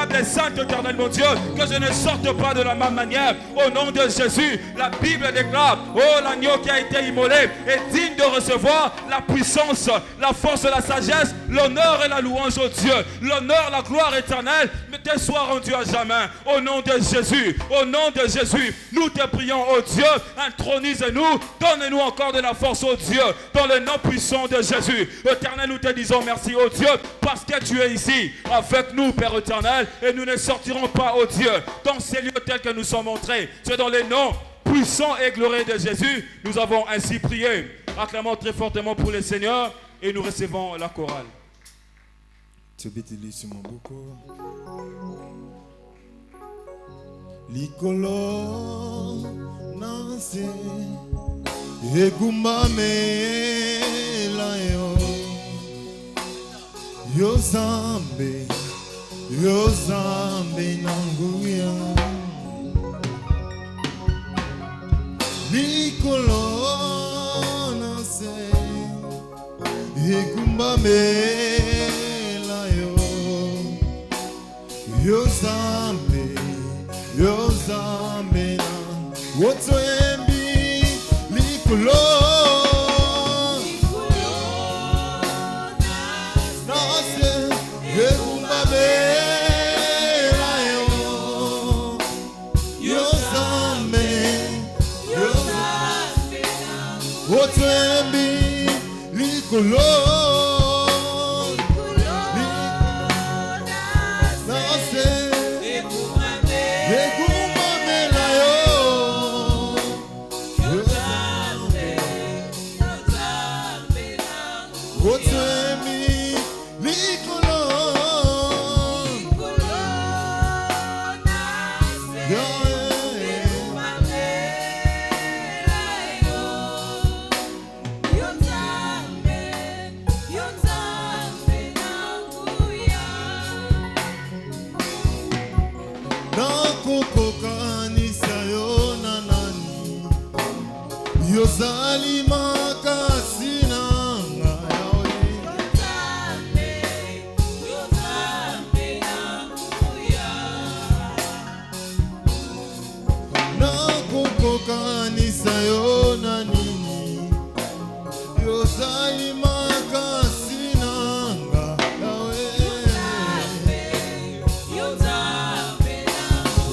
table est sainte, éternel mon Dieu, que je ne sorte pas de la même manière. Au nom de Jésus, la Bible déclare, oh, l'agneau qui a été immolé est digne de recevoir la puissance, la force, la sagesse, l'honneur et la louange au Dieu. L'honneur, la gloire éternelle, mais te soit rendue à jamais. Au nom de Jésus, au nom de Jésus, nous te prions, oh Dieu, intronise-nous, donne-nous encore de la force, oh Dieu, dans le nom puissant de Jésus. Éternel, nous te disons merci, oh Dieu, parce que tu es ici avec nous, Père éternel, et nous ne sortirons pas, oh Dieu, dans ces lieux tels que nous sommes montrés. C'est dans les noms puissants et glorieux de Jésus, nous avons ainsi prié. Acclamons très fortement pour le Seigneur et nous recevons la chorale. Likolo nase egumame layo Yozambe nanguya Likolo nase egumame layo Yozambe na Wotoembi Likolo Nase Egumame Layo Yozambe Wotoembi Likolo Yozali makasina yawe Yozambe nanguya Nakukokanisa yona nini Yozali makasina yawe Yozambe nanguya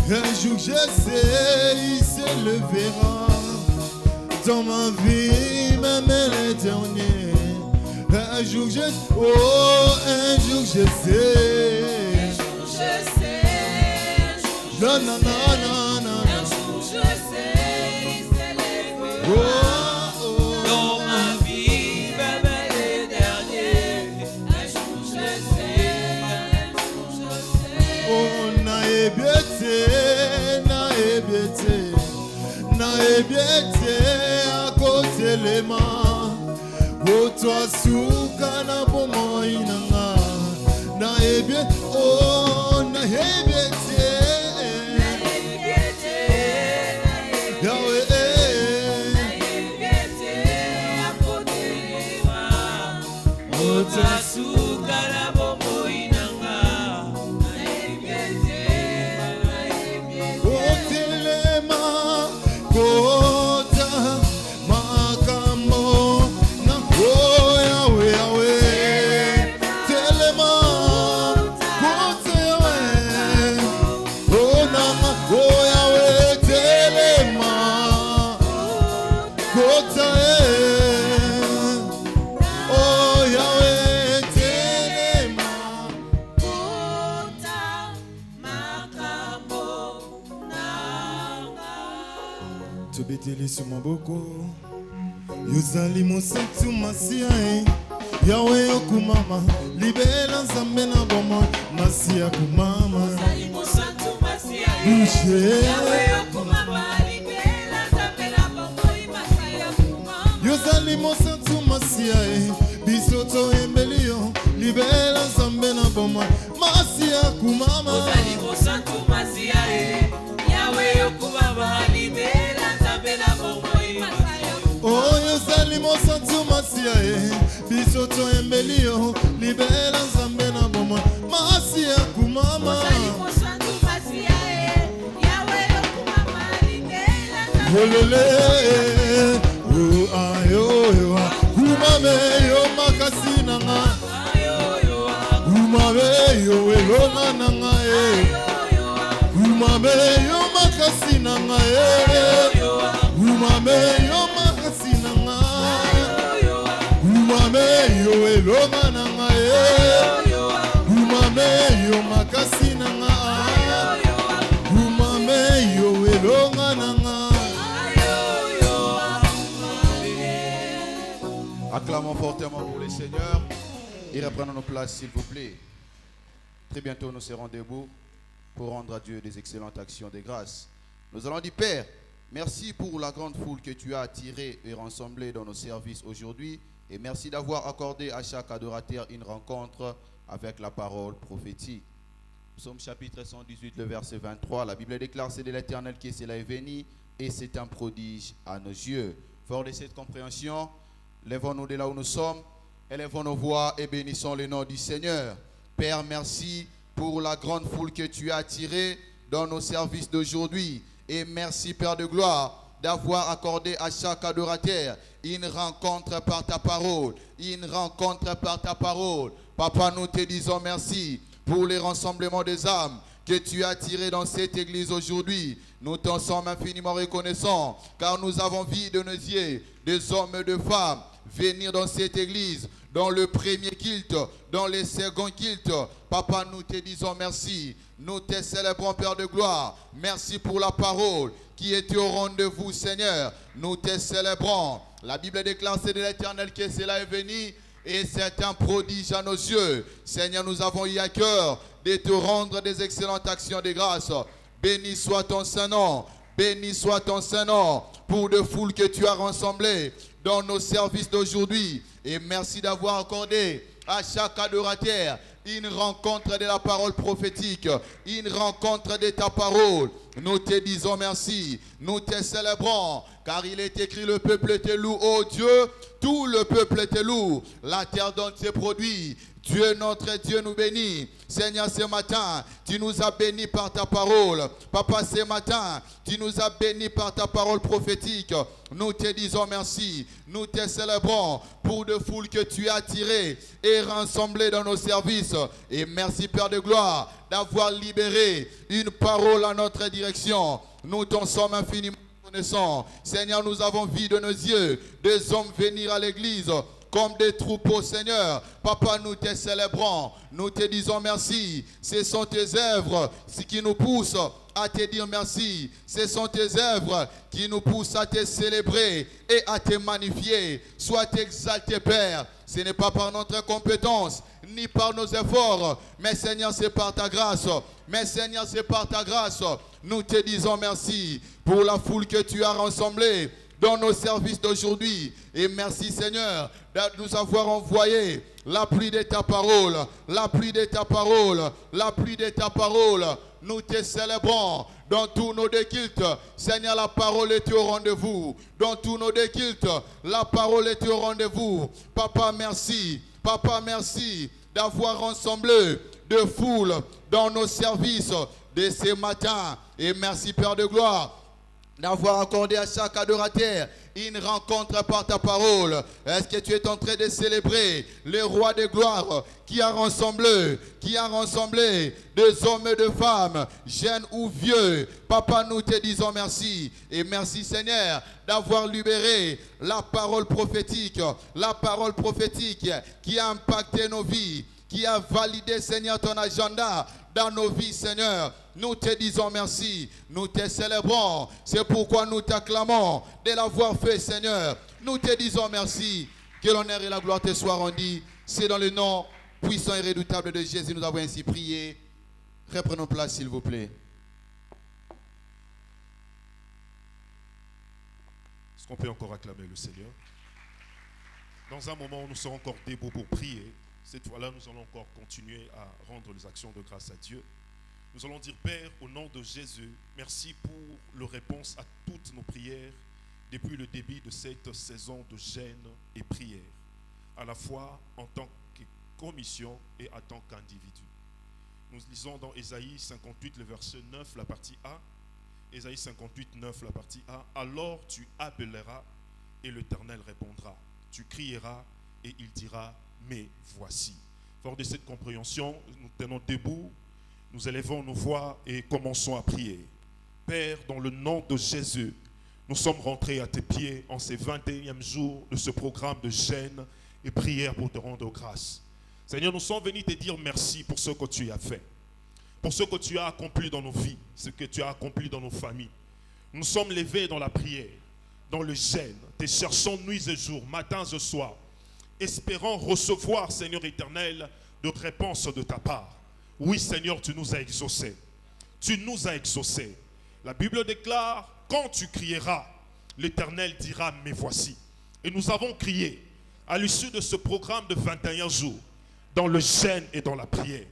Un jour je sais, il se levera dans ma vie, même l'éternel. Un jour je sais, un jour je sais. Un jour je sais, non, non, non, non, non. Un jour je sais, il se levera dans ma vie, même l'éternel. Un jour je sais, un jour je sais. Oh, na ebiete akotelema otwa suka na bomoi nanga na ebiete oh na ebiete yawe na ebiete akotelema otwa suka na bomoi nanga na ebiete otelema kota makam Oh Yahweh, telema. Tobeteli sur mon boko. Yozali mosantu masia Yahweh okumama libela nzambe na bomo masia kumama Yozali mosantu masia Yahweh okumama libela nzambe na bomo masia kumama Yozali mosantu masia bisoto embelio libela nzambe na bomo masia kumama Yozali mosantu masia Yahweh okumama libela nzambe na bomo Oh, yozali mosantu masia bisoto embelio libela nzambe na bomo masia kumama yozali mosantu masia Yahweh okumama libela nzambe oh ayo yo kumame yo makasi nanga kumame yo elonga nanga kumame yo makasi nanga kumame yo Umame yo elonga nanga Umame yo makasi nanga Umame yo elonga nanga. Acclamons fortement pour le Seigneur et reprenons nos places s'il vous plaît. Très bientôt nous serons debout pour rendre à Dieu des excellentes actions de grâce. Nous allons dire Père, merci pour la grande foule que tu as attirée et rassemblée dans nos services aujourd'hui. Et merci d'avoir accordé à chaque adorateur une rencontre avec la parole prophétique. Psaume chapitre 118, le verset 23. La Bible déclare, c'est de l'Éternel qui est venu et c'est un prodige à nos yeux. Fort de cette compréhension, lèvons-nous de là où nous sommes, élevons nos voix et bénissons le nom du Seigneur. Père, merci pour la grande foule que tu as attirée dans nos services d'aujourd'hui. Et merci, Père de gloire, d'avoir accordé à chaque adorateur une rencontre par ta parole. Une rencontre par ta parole. Papa, nous te disons merci pour les rassemblements des âmes que tu as tirés dans cette église aujourd'hui. Nous t'en sommes infiniment reconnaissants car nous avons vu de nos yeux des hommes et des femmes venir dans cette église, dans le premier culte, dans le second culte. Papa, nous te disons merci. Nous te célébrons, Père de gloire. Merci pour la parole qui était au rendez-vous, Seigneur. Nous te célébrons. La Bible déclare, c'est de l'Éternel que cela est venu et c'est un prodige à nos yeux. Seigneur, nous avons eu à cœur de te rendre des excellentes actions de grâce. Béni soit ton Saint-Nom. Béni soit ton Saint-Nom pour de foules que tu as rassemblées dans nos services d'aujourd'hui. Et merci d'avoir accordé à chaque adorateur une rencontre de la parole prophétique, une rencontre de ta parole. Nous te disons merci, nous te célébrons, car il est écrit, le peuple te loue, ô Dieu, tout le peuple te loue, la terre donne ses produits. Dieu, notre Dieu, nous bénit. Seigneur, ce matin, tu nous as bénis par ta parole. Papa, ce matin, tu nous as bénis par ta parole prophétique. Nous te disons merci. Nous te célébrons pour de foules que tu as tirées et rassemblées dans nos services. Et merci, Père de gloire, d'avoir libéré une parole à notre direction. Nous t'en sommes infiniment reconnaissants. Seigneur, nous avons vu de nos yeux des hommes venir à l'église comme des troupeaux, Seigneur. Papa, nous te célébrons, nous te disons merci. Ce sont tes œuvres qui nous poussent à te dire merci. Ce sont tes œuvres qui nous poussent à te célébrer et à te magnifier. Sois exalté, Père. Ce n'est pas par notre compétence, ni par nos efforts, mais Seigneur, c'est par ta grâce. Mais Seigneur, c'est par ta grâce. Nous te disons merci pour la foule que tu as rassemblée dans nos services d'aujourd'hui. Et merci, Seigneur, de nous avoir envoyé la pluie de ta parole, la pluie de ta parole, la pluie de ta parole. Nous te célébrons dans tous nos deux cultes. Seigneur, la parole est au rendez-vous. Dans tous nos deux cultes, la parole est au rendez-vous. Papa, merci. Papa, merci d'avoir rassemblé de foules dans nos services de ce matin. Et merci, Père de gloire, d'avoir accordé à chaque adorateur une rencontre par ta parole. Est-ce que tu es en train de célébrer le roi de gloire qui a rassemblé des hommes et de femmes, jeunes ou vieux? Papa, nous te disons merci. Et merci Seigneur d'avoir libéré la parole prophétique qui a impacté nos vies, qui a validé, Seigneur, ton agenda dans nos vies, Seigneur. Nous te disons merci, nous te célébrons. C'est pourquoi nous t'acclamons de l'avoir fait, Seigneur. Nous te disons merci. Que l'honneur et la gloire te soient rendus. C'est dans le nom puissant et redoutable de Jésus nous avons ainsi prié. Reprenons place, s'il vous plaît. Est-ce qu'on peut encore acclamer le Seigneur? Dans un moment où nous serons encore debout pour prier, cette fois-là, nous allons encore continuer à rendre les actions de grâce à Dieu. Nous allons dire, Père, au nom de Jésus, merci pour la réponse à toutes nos prières depuis le début de cette saison de jeûne et prière, à la fois en tant que commission et en tant qu'individu. Nous lisons dans Ésaïe 58, le verset 9, la partie A. Ésaïe 58, 9, la partie A. Alors tu appelleras et l'Éternel répondra. Tu crieras et il dira, mais voici. Fort de cette compréhension, nous tenons debout, nous élevons nos voix et commençons à prier. Père, dans le nom de Jésus, nous sommes rentrés à tes pieds en ces 21e jours de ce programme de jeûne et prière pour te rendre grâce. Seigneur, nous sommes venus te dire merci pour ce que tu as fait, pour ce que tu as accompli dans nos vies, ce que tu as accompli dans nos familles. Nous sommes levés dans la prière, dans le jeûne, te cherchons nuit et jour, matin et soir, espérant recevoir, Seigneur éternel, de réponses de ta part. Oui, Seigneur, tu nous as exaucés. Tu nous as exaucés. La Bible déclare, quand tu crieras, l'Éternel dira, mais voici. Et nous avons crié à l'issue de ce programme de 21 jours, dans le jeûne et dans la prière.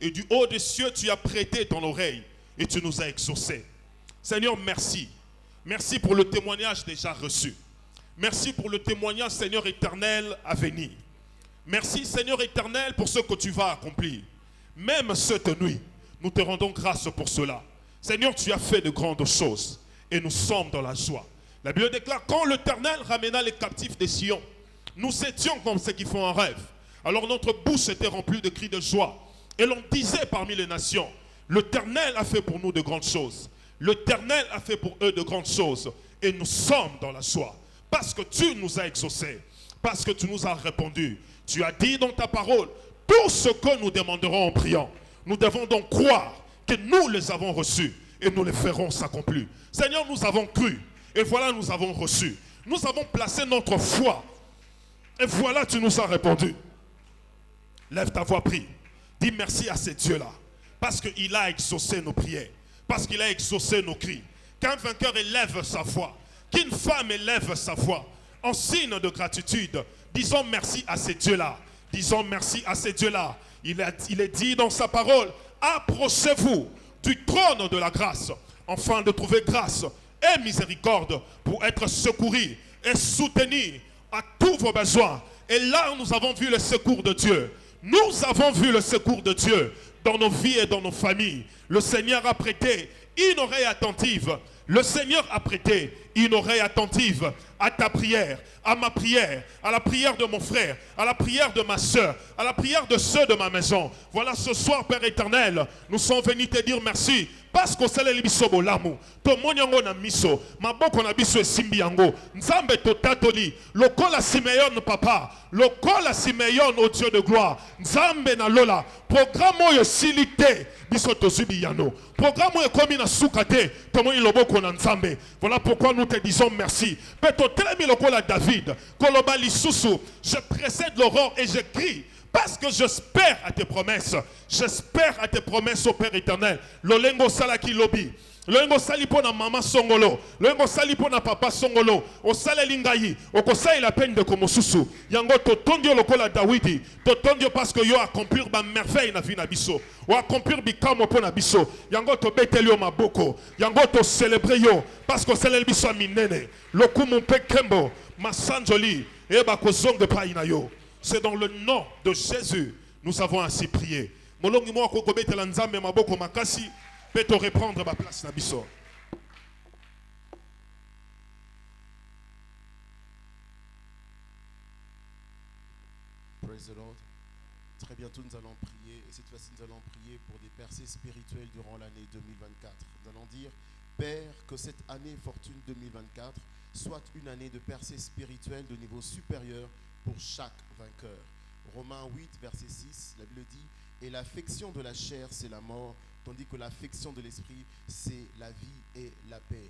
Et du haut des cieux, tu as prêté ton oreille et tu nous as exaucés. Seigneur, merci. Merci pour le témoignage déjà reçu. Merci pour le témoignage, Seigneur éternel, à venir. Merci, Seigneur éternel, pour ce que tu vas accomplir. Même cette nuit, nous te rendons grâce pour cela. Seigneur, tu as fait de grandes choses et nous sommes dans la joie. La Bible déclare, quand l'Éternel ramena les captifs des Sion, nous étions comme ceux qui font un rêve. Alors notre bouche était remplie de cris de joie. Et l'on disait parmi les nations, l'Éternel a fait pour nous de grandes choses. L'Éternel a fait pour eux de grandes choses. Et nous sommes dans la joie. Parce que tu nous as exaucés. Parce que tu nous as répondu. Tu as dit dans ta parole, tout ce que nous demanderons en priant, nous devons donc croire que nous les avons reçus et nous les ferons s'accomplir. Seigneur, nous avons cru et voilà, nous avons reçu. Nous avons placé notre foi et voilà, tu nous as répondu. Lève ta voix, prie. Dis merci à ce Dieu-là parce qu'il a exaucé nos prières, parce qu'il a exaucé nos cris. Qu'un vainqueur élève sa voix, qu'une femme élève sa voix en signe de gratitude, disons merci à ce Dieu-là. Disons merci à ce Dieu-là. Il est dit dans sa parole, approchez-vous du trône de la grâce, afin de trouver grâce et miséricorde pour être secourus et soutenus à tous vos besoins. Et là, nous avons vu le secours de Dieu. Nous avons vu le secours de Dieu dans nos vies et dans nos familles. Le Seigneur a prêté une oreille attentive. Le Seigneur a prêté une oreille attentive à ta prière, à ma prière, à la prière de mon frère, à la prière de ma soeur, à la prière de ceux de ma maison. Voilà, ce soir, Père éternel, nous sommes venus te dire merci. Parce que c'est le biso bolamu. To monyango na miso. Maboko na biso esimbi yango. Nzambe to tatoli. Lokola Simeon papa. Lokola Simeon au Dieu de gloire. Nzambe na lola. Programme oyo silite. Biso to subi yano. Programme oyo komi na sukate. Tomoni loboko na nzambe. Voilà pourquoi nous te disons merci. Peto telemi lokola David. Koloba lisusu. Je précède l'aurore et je crie. Parce que j'espère à tes promesses. J'espère à tes promesses au Père éternel. Lolengo salaki lobi. Lolengo sali pona maman songolo. Lolengo sali pona papa songolo. O sale lingayi. O kosai la peine de komosusu. Yango totondio lokola Dawidi. Totondio parce que yo accomplir ba merveille na vie na biso. O accomplir bikamo pona biso. Yango to betelio maboko. Yango to célébrer yo. Parce que c'est le biso minene. Lokumu pe kembo. Masanjoli. Eba kozong de paina yo. C'est dans le nom de Jésus nous avons ainsi prié. Molongi mo ko kobetela nzambe maboko makasi peut te reprendre ma place na biso. Praise the Lord. Très bientôt, nous allons prier. Et cette fois-ci, nous allons prier pour des percées spirituelles durant l'année 2024. Nous allons dire, Père, que cette année Fortune 2024 soit une année de percées spirituelles de niveau supérieur pour chaque vainqueur. Romains 8, verset 6, la Bible dit, et l'affection de la chair, c'est la mort, tandis que l'affection de l'esprit, c'est la vie et la paix.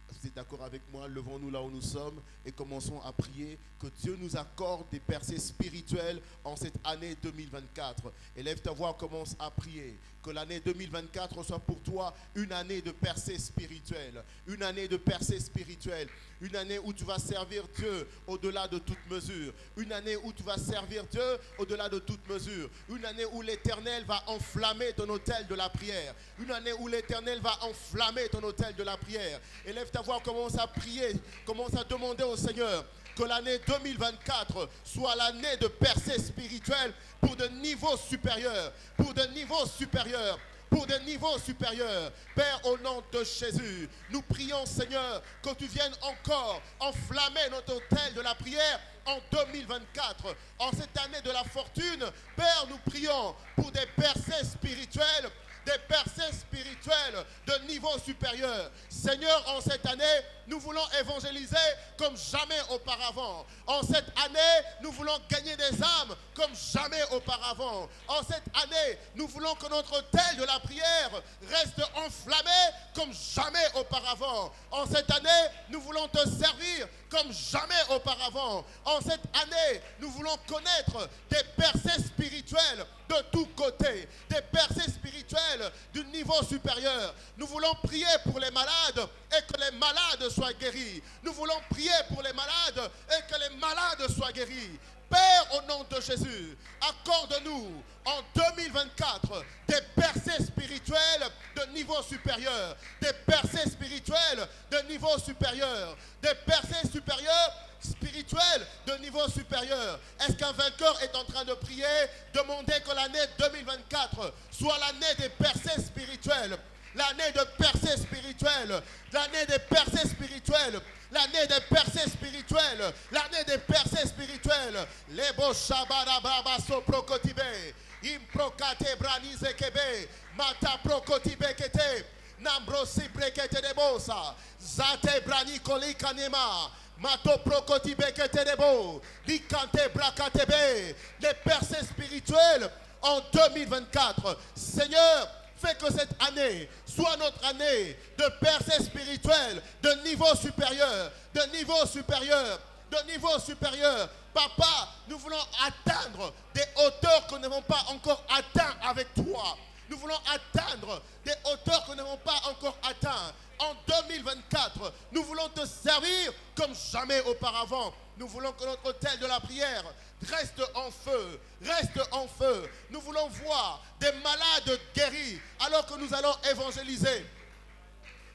Vous êtes d'accord avec moi? Levons-nous là où nous sommes et commençons à prier que Dieu nous accorde des percées spirituelles en cette année 2024. Élève ta voix, commence à prier. Que l'année 2024 soit pour toi une année de percées spirituelles. Une année de percées spirituelles. Une année où tu vas servir Dieu au-delà de toute mesure. Une année où tu vas servir Dieu au-delà de toute mesure. Une année où l'Éternel va enflammer ton autel de la prière. Une année où l'Éternel va enflammer ton autel de la prière. Élève ta voix, commence à prier, commence à demander au Seigneur que l'année 2024 soit l'année de percée spirituelle pour de niveaux supérieurs, pour de niveaux supérieurs, pour de niveaux supérieurs. Père, au nom de Jésus, nous prions, Seigneur, que tu viennes encore enflammer notre autel de la prière en 2024. En cette année de la fortune, Père, nous prions pour des percées spirituelles, des percées spirituelles de niveau supérieur. Seigneur, en cette année, nous voulons évangéliser comme jamais auparavant. En cette année, nous voulons gagner des âmes comme jamais auparavant. En cette année, nous voulons que notre autel de la prière reste enflammé comme jamais auparavant. En cette année, nous voulons te servir comme jamais auparavant. En cette année, nous voulons connaître des percées spirituelles de tous côtés, des percées spirituelles du niveau supérieur. Nous voulons prier pour les malades et que les malades soient guéris. Nous voulons prier pour les malades et que les malades soient guéris. Père, au nom de Jésus, accorde-nous en 2024 des percées spirituelles de niveau supérieur, des percées spirituelles de niveau supérieur, des percées supérieures spirituelles de niveau supérieur. Est-ce qu'un vainqueur est en train de prier? Demandez que l'année 2024 soit l'année des percées spirituelles, l'année de percées spirituelles, l'année des percées spirituelles, l'année des percées spirituelles, l'année des percées spirituelles. Les beaux shabarababa soprokotibe, improkate branize kebe, mata prokotibe kete, nambrosi brekete de bosa, zate brani kolikanema, mato prokotibe kete de bo, likante brakatebe, les percées spirituelles en 2024. Seigneur, fais que cette année soit notre année de percée spirituelle de niveau supérieur, de niveau supérieur, de niveau supérieur. Papa, nous voulons atteindre des hauteurs que nous n'avons pas encore atteintes avec toi. Nous voulons atteindre des hauteurs que nous n'avons pas encore atteintes. En 2024, nous voulons te servir comme jamais auparavant. Nous voulons que notre autel de la prière reste en feu, reste en feu. Nous voulons voir des malades guéris alors que nous allons évangéliser.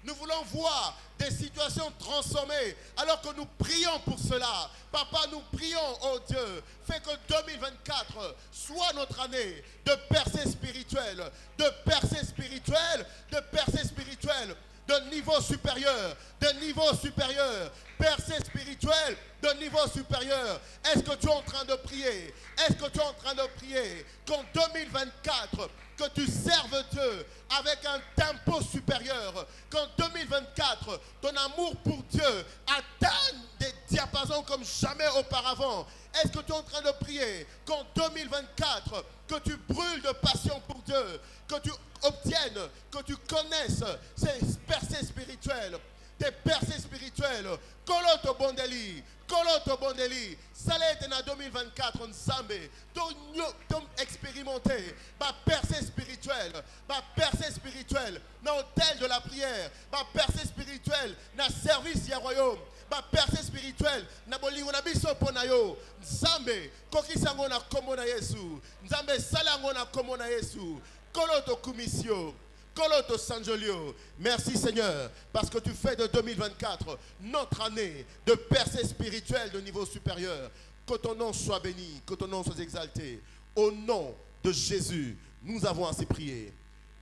Nous voulons voir des situations transformées alors que nous prions pour cela. Papa, nous prions, oh Dieu, fais que 2024 soit notre année de percée spirituelle, de percée spirituelle, de percée spirituelle, de niveau supérieur, de niveau supérieur, percée spirituelle, de niveau supérieur. Est-ce que tu es en train de prier? Est-ce que tu es en train de prier qu'en 2024, que tu serves Dieu avec un tempo supérieur, qu'en 2024, ton amour pour Dieu atteigne des diapasons comme jamais auparavant? Est-ce que tu es en train de prier qu'en 2024, que tu brûles de passion pour Dieu, que tu obtiennes, que tu connaisses ces percées spirituelles, des percées spirituelles? Koloto bondeli, Koloto bondeli. Salete na 2024 nzambe. Ton expérimenté ma percée spirituelle, ma percée spirituelle na hôtel de la prière, ma percée spirituelle na service ya royaume, ma percée spirituelle na bolingo na biso pona yo. Nzambe kokisa ngo na kombo na Yesu. Nzambe sala ngo na kombo na Yesu. Koloto kumisio. Koloto Sanjolio. Merci Seigneur, parce que tu fais de 2024 notre année de percée spirituelle de niveau supérieur. Que ton nom soit béni, que ton nom soit exalté. Au nom de Jésus, nous avons ainsi prié.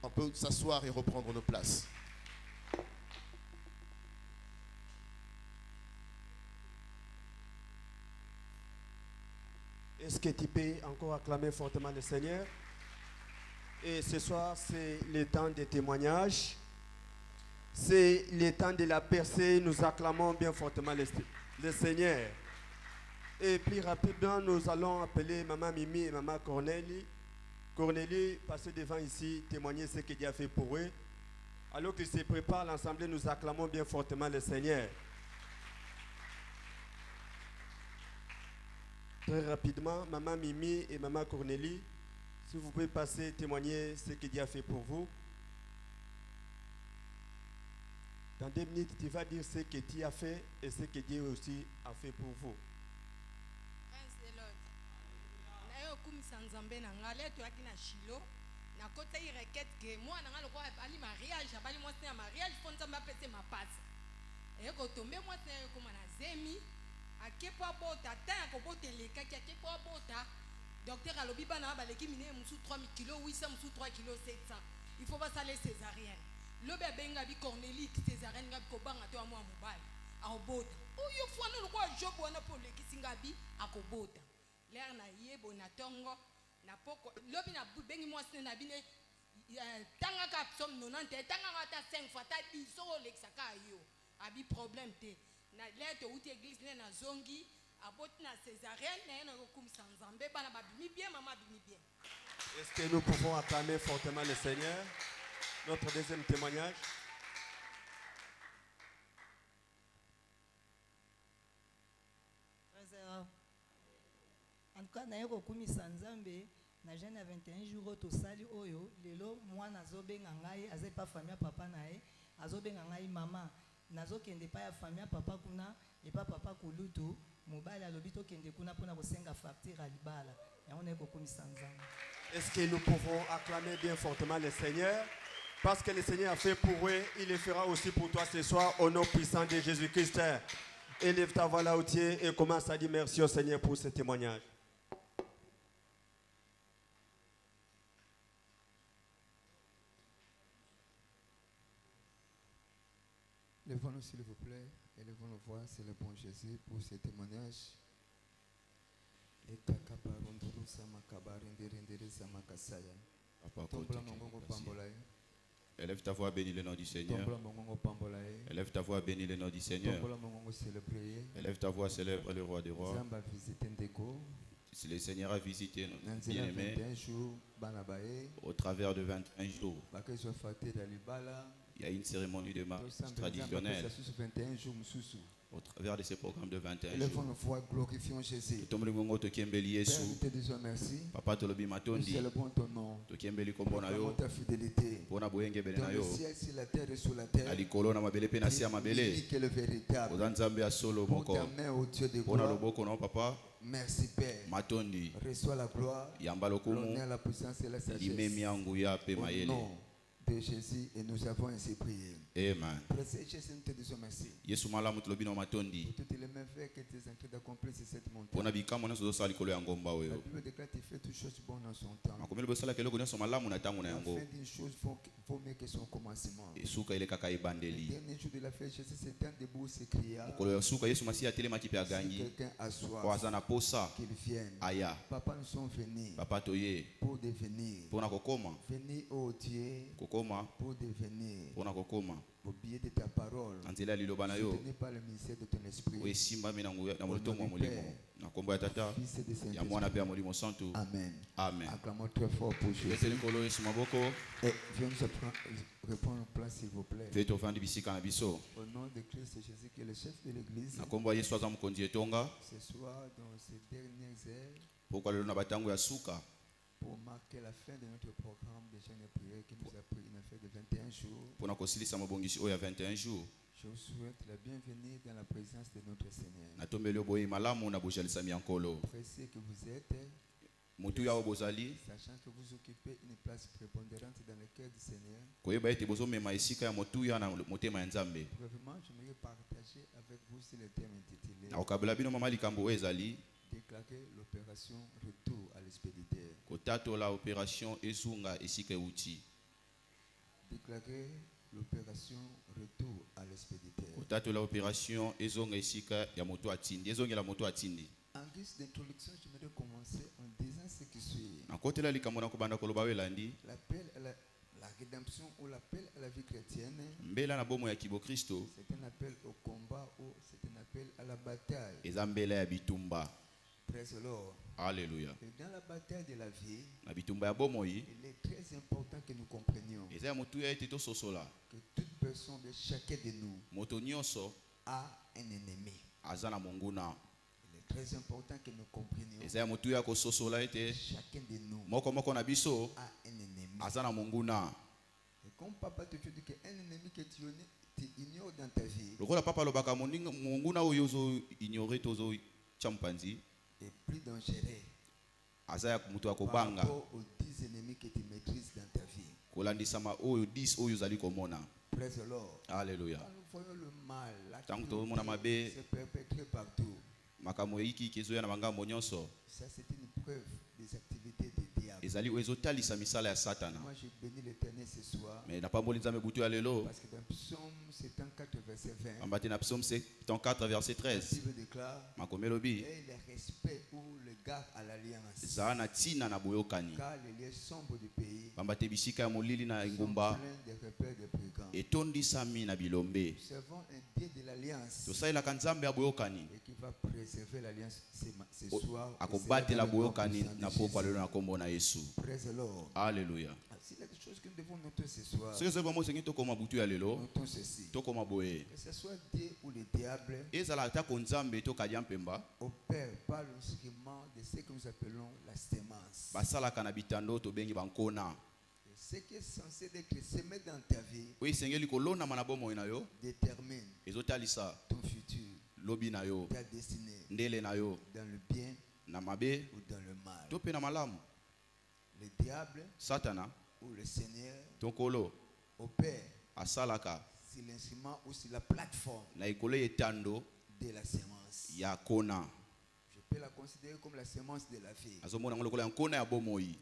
On peut s'asseoir et reprendre nos places. Est-ce que tu peux encore acclamer fortement le Seigneur? Et ce soir, c'est le temps des témoignages. C'est le temps de la percée. Nous acclamons bien fortement le Seigneur. Et plus rapidement, nous allons appeler Maman Mimi et Maman Cornélie. Cornélie, passez devant ici, témoigner ce que Dieu a fait pour eux. Alors qu'ils se préparent, l'Assemblée, nous acclamons bien fortement le Seigneur. Très rapidement, Maman Mimi et Maman Cornélie, si vous pouvez passer témoigner ce que Dieu a fait pour vous. Dans 2 minutes, tu vas dire ce que tu as fait et ce que Dieu aussi a fait pour vous. Kumisa nzambe na ngale to yakina shilo na kota i requête que moi na ngalo ko ali mariage abali moi c'est un mariage fo nzamba pese mapasa e ko tombe moi c'est comme na zemi akepo abota ta ko botele ka akepo abota docteur alobi bana baleki mine musu 3000 kg 800 musu 3 kg 700 il faut pas saler césarienne le bébé ngabi Cornélie césarienne ngabi ko banga to amwa mobile akobota oyo fo no ko job wana po leki singabi akobota l'air na yebo na tongo na poko lobi na bengi mwasi na bine tanga ka psom 90 tanga ka 5 fois ta biso lexaka yo abi problème te na leto uti église na zongi aboti na césarienne na kumisa nzambe bana babimi bien maman bimi bien. Est-ce que nous pouvons acclamer fortement le Seigneur? Notre deuxième témoignage. En tout cas, naye kokumisa nzambe na jeune ya 21 jours tosali oyo lelo mwana azobenga ngai aza pa famille papa naye azobenga ngai mama nazokende pa ya famille papa kuna epa papa kulutu mobali alobi tokende kuna mpona kosenga facture ya libala yango naye kokumisa nzambe. Est-ce que nous pouvons acclamer bien fortement le Seigneur? Parce que le Seigneur a fait pour eux, il le fera aussi pour toi ce soir au nom puissant de Jésus-Christ. Élève ta voix là où tu es et commence à dire merci au Seigneur pour ce témoignage. Levons-nous s'il vous plaît, et levons-nous voir, c'est le bon Jésus pour ce témoignage. Élève ta voix, bénis le nom du Seigneur. Élève ta voix, bénis le nom du Seigneur. Élève ta voix, célèbre le roi des rois. Si le Seigneur a visité notre bien-aimé au travers de 21 jours, il y a une cérémonie de mariage traditionnelle. Au travers de ces programmes de 21 jours. Élevons nos voix, glorifions Jésus. Papa tolobi matondi. C'est le bon ton nom. Proclamons ta fidélité. Dans le ciel, sur la terre et sous la terre. Qui est le véritable. Pour ta main au Dieu de gloire. Merci Père. Reçois la gloire, l'honneur, la puissance et la sagesse. Au nom de Jésus, et nous avons ainsi prié. Amen. Précieux Jésus, nous te disons merci. Pour toutes les merveilles que tu es en train d'accomplir sur cette montagne. La Bible déclare que tu fais toutes choses bonnes en son temps. La fin d'une chose vaut mieux que son commencement. Le dernier jour de la fête, Jésus s'étend debout, s'écria. Si quelqu'un a soif, qu'il vienne. Papa, nous sommes venus pour devenir. Venir au Dieu pour devenir. Au biais de ta parole, soutenu par le ministère de ton esprit. Amen. Amen. Acclamons très fort pour Jésus. Et viens nous répondre en place s'il vous plaît. Au nom de Christ Jésus qui est le chef de l'église. Ce soir, dans ces dernières heures, pour marquer la fin de notre programme de jeûne et prière qui nous a pris une affaire de 21 jours. Je vous souhaite la bienvenue dans la présence de notre Seigneur. Précieux que vous êtes, sachant que vous occupez une place prépondérante dans le cœur du Seigneur. Brièvement, j'aimerais partager avec vous sur le thème intitulé déclarer l'opération retour à l'expéditeur. Déclarer l'opération retour à l'expéditeur. En guise d'introduction, j'aimerais commencer en disant ce qui suit. Nakotela likambo na kobanda koloba welandi. L'appel à la rédemption ou l'appel à la vie chrétienne, Mbela na bomo ya kibo Kristo. c'est un appel au combat ou c'est un appel à la bataille. Eza mbela ya bitumba. Praise the Lord. Alléluia. Et dans la bataille de la vie, Na bitumba ya bomo yi. il est très important que nous comprenions Eza ya motu ya ete to sosola. que toute personne, chacun de nous, Moto nyonso a un ennemi. aza na monguna. Il est très important que nous comprenions Eza ya motu ya kososola ete chacun de nous moko moko na biso a un ennemi. aza na monguna. Et comme papa te dit qu'un ennemi que tu ignores dans ta vie Lokola papa lobaka monguna oyo ozo ignore tozo champanzi. est plus dangereux Aza ya moto ya par kobanga. rapport aux 10 ennemis que tu maîtrises dans ta vie. Kolandisama oyo 10 oyo zali komona. Praise the Lord. Alléluia. Quand nous voyons le mal, la Tant que tozomona mabe se perpétrer partout, makambo iki kezoya na bangambo nyonso. ça c'est une preuve des activités des diables. Ezali oyo ezotalisa misala ya Satana. Moi j'ai béni l'Éternel ce soir Mais napamboli nzambe butu ya lelo. parce que dans Psaume 74 verset 20, Ambate na psaume 74 verset la 13. Bible déclare Makomelobi et le respect ou le garde à l'alliance. za na tina na boyokani. Car les lieux sombres du pays Bambate bisika ya molili na sont engumba pleins de repères de brigands. etondisami na bilombe. Nous servons un Dieu de l'alliance Tosalelaka nzambe ya boyokani. et qui va préserver l'alliance ce soir. Akobatela boyokani na pokwa lelo na kombo na Yesu. Praise the Lord. Alléluia. S'il y a des choses que nous devons noter ce soir, Soki ozoyeba mo sengi tokoma butu ya lelo, notons ceci. tokoma boye. Que ce soit Dieu ou le diable, Ezala atako nzambe tokadia mpemba. opère par l'instrument de ce que nous appelons la sémence. Basalaka na bitando tobengi bankona. Et ce qui est censé être semé dans ta vie Oyo esengeli kolonama na bomoi na yo détermine ezotalisa ton futur, lobi na yo, ta destinée, ndele na yo, dans le bien na mabe ou dans le mal. to mpe na malamu. Le diable Satana ou le Seigneur tonkolo opère asalaka sur l'instrument ou sur la plateforme na ekolo etando de la sémence. ya kona. Je peux la considérer comme la sémence de la vie. Azomona ngo lokola ya nkona ya bomoi.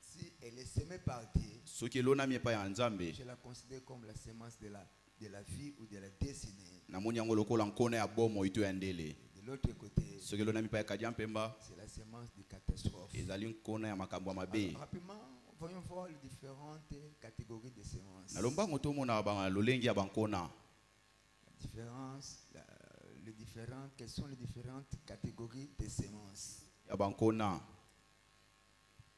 Si elle est semée par Dieu, Soki elonami epai ya nzambe je la considère comme la sémence de la vie ou de la destinée. namoni yango lokola nkona ya bomoi to ya ndele. De l'autre côté, Soki elonami epai ya kadia mpemba c'est la sémence de catastrophe. ezali nkona ya makambo ya mabe. Alors, rapidement, voyons voir les différentes catégories de sémences. Na lombango tomona ba lolengi ya bankona. Quelles sont les différentes catégories de sémences? Ya bankona.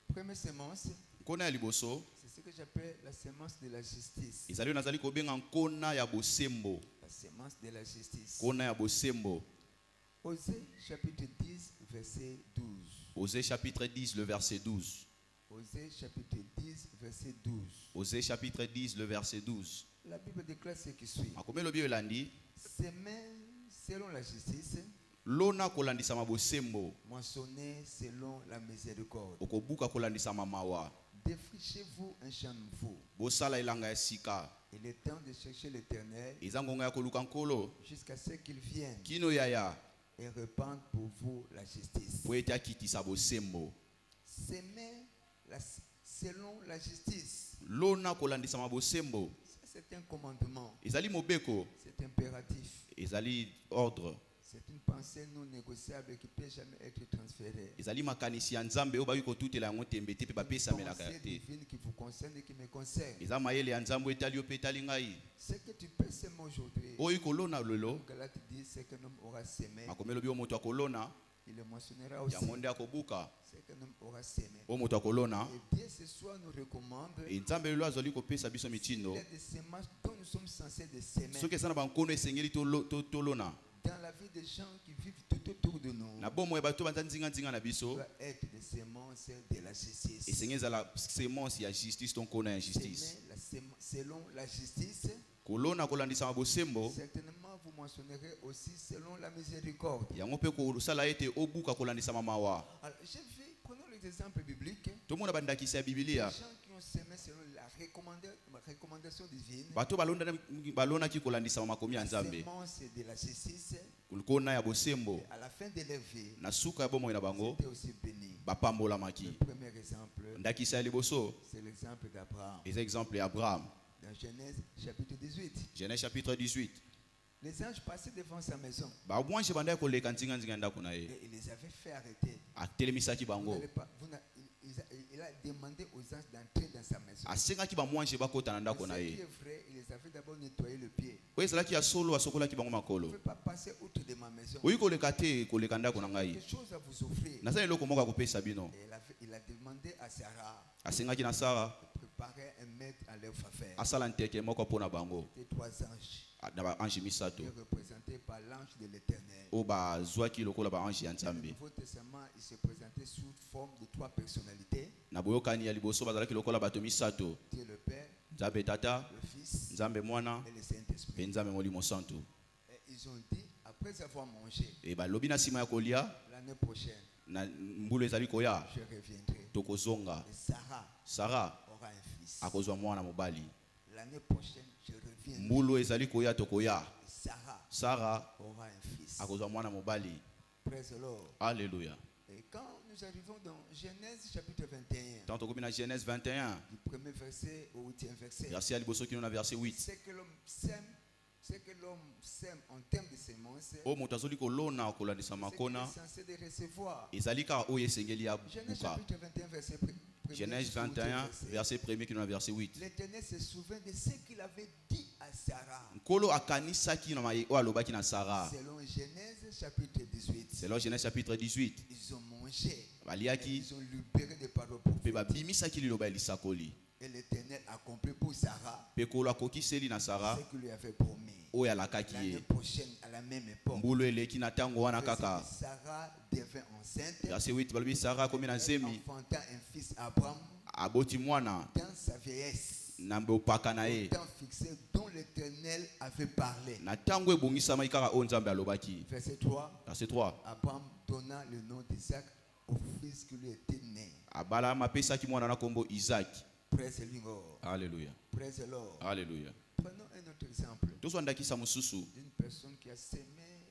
Première sémence, Nkona ya liboso c'est ce que j'appelle la sémence de la justice. ezali nazali kobenga nkona ya bosembo. La sémence de la justice. Nkona ya bosembo. Osée chapitre 10, verset 12. Osée chapitre 10 le verset 12. Osée chapitre 10, verset 12. Osée chapitre 10 le verset 12. La Bible déclare ce qui suit. Makomelobi elandi Semer selon la justice, lona kolandisama bosembo, moissonner selon la miséricorde. okobuka kolandisama mawa. Défrichez-vous un champ nouveau. Bosala elanga ya sika. Il est temps de chercher l'Éternel Eza ngonga ya koluka nkolo jusqu'à ce qu'il vienne kino yaya et répande pour vous la justice. po ete akitisa bosembo. Semer selon la justice. Lona kolandisama bosembo Ça, c'est un commandement. ezali mobeko, C'est impératif. ezali ordre, C'est une pensée non négociable qui ne peut jamais être transférée. ezali makanisi ya nzambe oyo baki kotutela yango tembe te mpe bapesamelaka ya Pensée te. divine qui vous concerne et qui me concerne. Eza mayele ya nzambe etali yo mpe etali ngai. Ce que tu peux semer aujourd'hui, Oyo kolona lelo Galate dit, ce qu'un homme aura semé, makomelobi oyo moto akolona il le moissonnera aussi. yango nde akobuka. Ce qu'un homme aura semé. Oyo moto akolona Et Dieu ce soir nous recommande, e nzambe lelo azali kopesa biso il mitindo y a des semences dont nous sommes censés de semer soki eza na bankono esengeli tolona dans la vie des gens qui vivent tout autour de nous. na bomoi ya bato banza nzinga na biso Doit être des semences de la justice. esengeli ezala semence ya justice to nkona ya justice. Semer selon la justice, kolona kolandisama bosembo certainement vous mentionnerez aussi selon la miséricorde. yango mpe kosala ete obuka kolandisama mawa. Alors, j'ai vu, prenons les exemples bibliques. tomona bandakisi ya Les bibilia gens qui ont semé selon la recommandation divine, bato balonaki kolandisama makomi ya la nzambe sémence de la justice, nkona ya bosembo à la fin de leur vie, na suka ya bomoi na bango c'était aussi béni. bapambolamaki. Le premier exemple, ndakisa ya liboso c'est l'exemple d'Abraham. eza exemple ya abraham. Dans Genèse chapitre 18, Genèse chapitre 18 Les anges passaient devant sa maison. Ba mwanshi banda koleka nzinga nzinga ndako na ye. Et il les avait fait arrêter. Atelemisaki bango. Il a demandé aux anges d'entrer dans sa maison. Asengaki ba mwanshi bakota na ndako na Ce ye. qui est vrai, il les avait d'abord nettoyé le pied. Oyo ezalaki ya solo asokolaki bango Vous ne makolo. pouvez pas passer outre de ma maison. Oyi koleka te koleka ndako na ngai. Quelque chose à vous offrir. Nazali eloko moko akopesa bino. Et il a demandé à Sarah Asengaki na Sara de préparer un maître à leur faveur. asala nteke moko mpona bango. Les trois anges, Na ba ange misato. représentés par l'ange de l'Éternel. Oyo bazwaki lokola ba ange ya Dans le Nzambe. Nouveau Testament, il se présentait sous forme de trois personnalités. Na boyokani ya liboso bazalaki lokola bato misato. Dieu le Père, Nzambe tata, le Fils Nzambe mwana, et le Saint-Esprit. pe Nzambe molimo santo. Et ils ont dit, après avoir mangé, E balobi na nsima ya kolia l'année prochaine, na mbulu ezali koya je reviendrai. tokozonga. Et Sarah Sara aura un fils. akozwa mwana mobali. L'année prochaine, je reviendrai. Mbulu ezali koya tokoya. Et Sarah Sara aura un fils. akozwa mwana mobali. Praise the Lord. Alléluia. Et quand nous arrivons dans Genèse chapitre 21, Tant tokomi na Genèse 21, du premier verset au 8e verset, verset ya liboso kino na verset 8. ce que l'homme sème en termes de semences, O moto azoli kolona kolandisa c'est qu'il makona est censé de recevoir. ezali kaka oyo esengeli ya Genèse buka. chapitre 21, verset Genèse 21, verset 1 kino na verset 8. L'Éternel se souvint de ce qu'il avait dit à Sarah. Nkolo akanisaki na oyo alobaki na Sara. Selon Genèse chapitre 18, Selon Genèse chapitre 18, ils ont mangé, baliaki ils ont libéré des paroles pe prophétiques. babimisaki liloba ya lisakoli. Et l'Éternel a accompli pour Sarah Pe kolo akokiseli na Sara ce qu'il lui avait promis. oyo alakaki L'année ye. prochaine, à la même époque, Mbulu eleki na ntango wana kaka. Sarah devint enceinte, Verset 8 balobi Sara akomi na nzemi enfanta un fils Abraham aboti mwana dans sa vieillesse, na bopaka na ye. au temps fixé dont l'Éternel avait parlé. Na ntango ebongisamaki kaka oyo Nzambe alobaki. Verset 3, Verset 3. Abraham donna le nom d'Isaac au fils qui lui était né. Abalama apesaki mwana na kombo Isaac. Praise the Lord. Alléluia. Praise the Lord. Alléluia. Prenons un autre exemple Tozwa ndakisa mosusu. d'une personne qui a sémé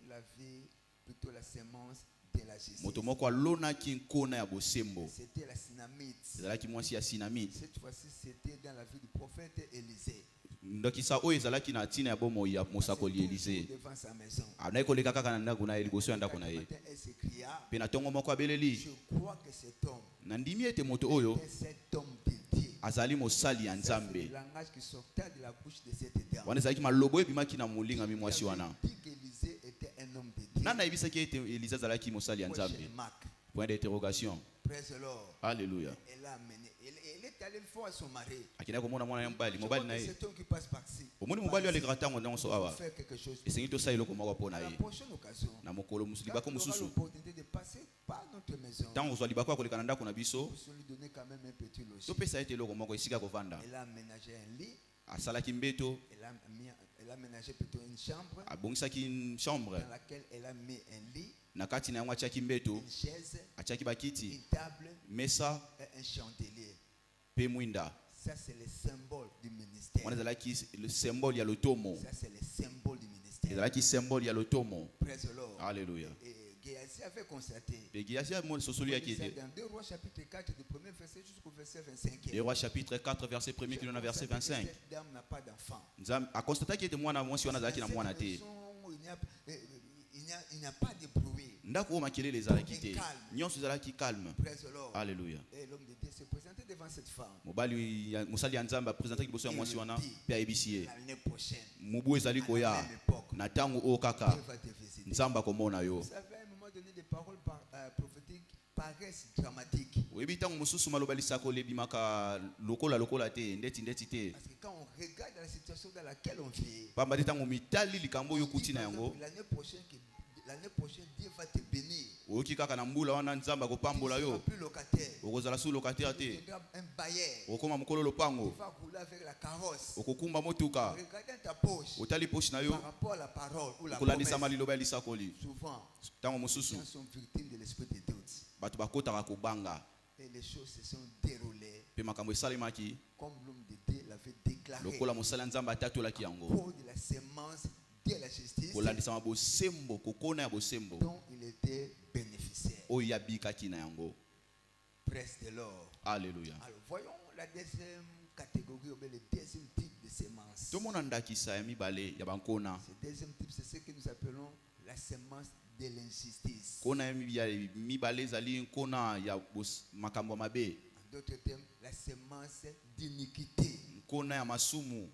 la vie, plutôt la sémence de la justice. Moto moko alonaki nkona ya bosembo. C'était la Synamite. Ezalaki mwasi ya Sinamite. Cette fois-ci, c'était dans la vie du prophète Élisée. Ndakisa oyo ezalaki na ntina ya bomoi ya mosakoli Elize. Devant sa maison. Anayi koleka kaka na ndako na ye liboso ya ndako na ye. Elle s'écria, Mpe na ntongo moko abeleli. je crois que cet homme Nandimi ete moto oyo est cet homme de Dieu. azali mosali ya Ça, c'est Nzambe. le langage qui sortait de la bouche de cette dame. Wana ezalaki malobo ebimaki na molingami Il mwasi avait wana. dit qu'Élisée était un homme de Dieu. Nani ayebisaki ete Elize azalaki mosali ya Nzambe? Prochaine marque. Point d'interrogation. Praise the Lord. Alléluia. Elle a amené. Elle est allée voir son mari. Akina komona mwana ya mobali, Je mobali vois na que ye. cet homme qui passe par-ci. Omoni mobali oyo alekaka ntango nyonso Il awa. faut faire quelque chose. Esengi tosala eloko moko mpo na À la ye. prochaine occasion, Na mokolo mosusu quand libako on aura mosusu. l'opportunité de passer par notre maison, Ntango ozwa libako ya koleka na ndako na biso, nous allons lui donner quand même un petit logis. topesa ete eloko moko esika kovanda. Elle a aménagé un lit. Asalaki mbeto, Elle a aménagé plutôt une chambre abongisaki une chambre. dans laquelle elle a mis un lit, Na kati na yango atiaki mbeto, une chaise, atiaki bakiti, une table mesa, et un chandelier. pe mwinda. Ça, c'est le symbole du ministère. Wana ezalaki le symbole ya lotomo. Ça, c'est le symbole du ministère. Ezalaki symbole ya lotomo. Praise the Lord. Alléluia. Et Géasi avait constaté. Pe Géasi sosoli yaki Ça, ete. dans 2 Rois chapitre 4, du premier verset jusqu'au verset 25. Les Rois chapitre 4 verset 1er kilo na verset 25. Cette dame n'a pas d'enfant. Nzambe akonstataki ete mwana mwasi wana azalaki na mwana te. Il n'y a pas de bruit. Ndako oyo makelele ezalaki te. Nyonso ezalaki calme. Praise the Lord. Alléluia. Et l'homme de Dieu se présentait devant cette femme. Mosali ya Nzambe apresentaki liboso ya mwasi wana mpe ayebisi ye. L'année prochaine, Mobu ezali koya na ntango oyo kaka Dieu va te visiter. Nzambe akomona yo. Vous savez, à un moment donné, des paroles prophétiques paraissent dramatiques. oyebi ntango mosusu maloba lisakoli ebimaka lokola te ndeti te. Parce que quand on regarde la situation dans laquelle on vit, pamba te ntango mitali likambo oyo okuti na yango l'année prochaine, Dieu va te bénir. oyoki kaka na mbula wana Nzambe akopambola Tu ne seras yo, plus locataire. okozala su locataire Tu te, deviendras un bailleur. okokoma mokolo Tu lopango, vas rouler avec la carrosse. okokumba motuka, Regarde dans ta poche otali poche na yo, par rapport à la parole ou la okolandisama promesse. liloba ya lisakoli. Souvent, Ntango les mosusu gens sont victimes de l'esprit de doute. bato bakotaka kobanga Et les choses se sont déroulées mpe makambo esalemaki comme l'homme de Dieu l'avait déclaré. lokola mosala ya Nzambe atatolaki yango, Pour de la sémence de la justice kolandisama bosembo, kokona ya bosembo dont il était bénéficiaire. oyo yabikaki na yango. Praise the Lord. Alléluia. Alors voyons la deuxième catégorie, ou bien le deuxième type de sémence. Tout le monde a qui ça mi balé ya bankona. Ce deuxième type, c'est ce que nous appelons la sémence de l'injustice. Kona mi balé zali kona ya makambo mabe. En d'autres termes, la sémence d'iniquité. Kona ya masumu.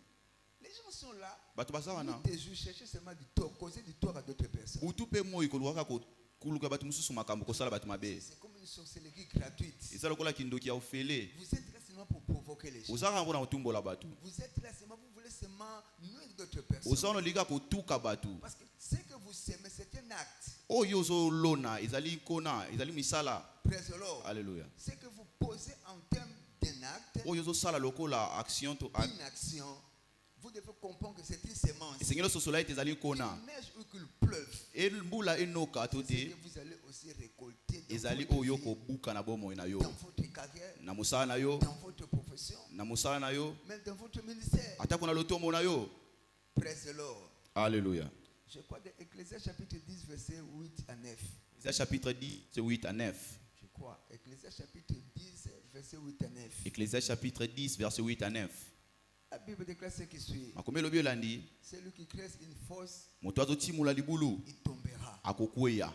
Les gens sont là. Batu basawana. Tous les jours chercher seulement du tort, causer du tort à d'autres personnes. Utupe moi ikoluka ko kuluka batu mususu makambo ko sala batu mabe. C'est comme une sorcellerie gratuite. Isa lokola kindoki ya ofele. Vous êtes là seulement pour provoquer les gens. Uzaka ngona utumbo la batu. Vous êtes là seulement, vous voulez seulement nuire d'autres personnes. Uzana liga ko tuka batu. Parce que ce que vous semez, c'est un acte. Oh yozo lona izali kona izali misala. Praise the Lord. Alléluia. Ce que vous posez en termes d'un acte, Oh yozo sala lokola action to une action, vous devez comprendre que c'est une sémence. et sengelo sosola izali kona. Qu'il neige ou qu'il pleuve, Et mbula enoka c'est ce tote que vous allez aussi récolter ezali dans oyo votre ko vie, buka na bomo na yo. dans votre carrière, Na musala na yo, dans votre profession, na musala na yo, même dans votre ministère. ata kuna lotomo na yo. Praise the Lord. Alléluia. Je crois dans Ecclésiaste chapitre 10, verset 8 à 9. C'est chapitre 10, 8 à 9. Je crois. Ecclésiaste chapitre 10, verset 8 à 9. Ecclésiaste chapitre 10, verset 8 à 9. La Bible déclare ce qui suit. Makome lobi olandi, Celui qui crée une fosse, moto azotimula libulu il tombera. akokweya.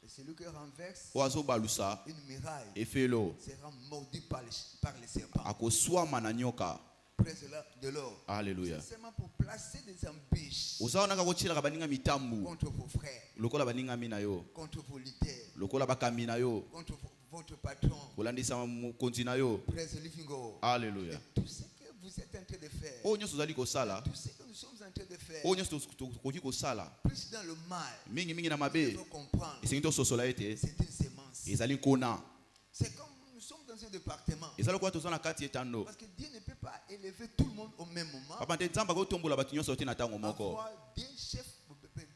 Et celui qui renverse O azobalusa une muraille efelo sera mordu par les serpents. akoswama na nyoka. Praise the Lord. Alléluia. C'est seulement pour placer des embûches Ozaonaka kotielaka baninga mitambu contre vos frères, lokola baningami na yo, contre vos leaders, lokola bakambi na yo, contre votre patron. kolandisa mokonzi na yo. Praise the living God. Alléluia. Tout ce que vous êtes en train de faire, Oyo nyonso ozali kosala, tout ce que nous sommes en train de faire, oyo nyonso tokoki kosala plus dans le mal, mingi na il mabe, faut comprendre, esengi tososola ete c'est une sémence. ezali kona. C'est comme nous sommes dans un département. Eza lokola toza na kati etando. Parce que Dieu ne peut pas élever tout le monde au même moment. Papa nte nzambe akotombola bato nyonso te na ntango moko. Avoir des chefs,